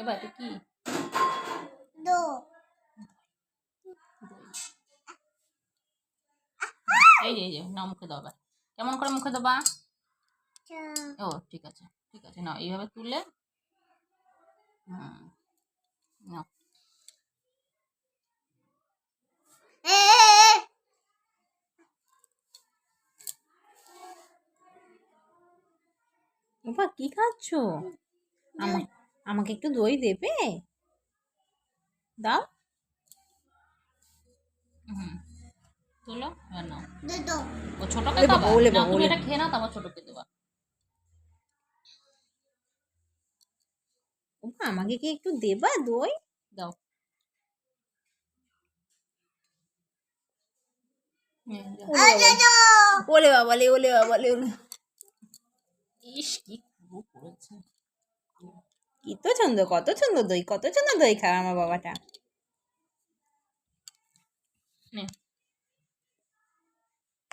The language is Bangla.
এবার এটা কি? এই যে নাও মুখে দাও। এবার কেমন করে মুখে দেবা? ও ঠিক আছে নাও এইভাবে তুলে নাও। বাবা কি খাচ্ছ? আমাকে একটু দই দেবে? দাও। তুলো এবার নাও। ও ছোটকে ওলে বাবা, দেবা ওলে না, বাবা, তুমি ওলে এটা বাবা। খেয়ে নাও, তারপর ছোটকে দেবা। আমাকে কি একটু দেবা দই? দাও। ওলে বাবা, ওলে বাবা, ওলে। ইস কি পুরো করেছে। কত সুন্দর দই, কত সুন্দর দই খায় আমার বাবাটা।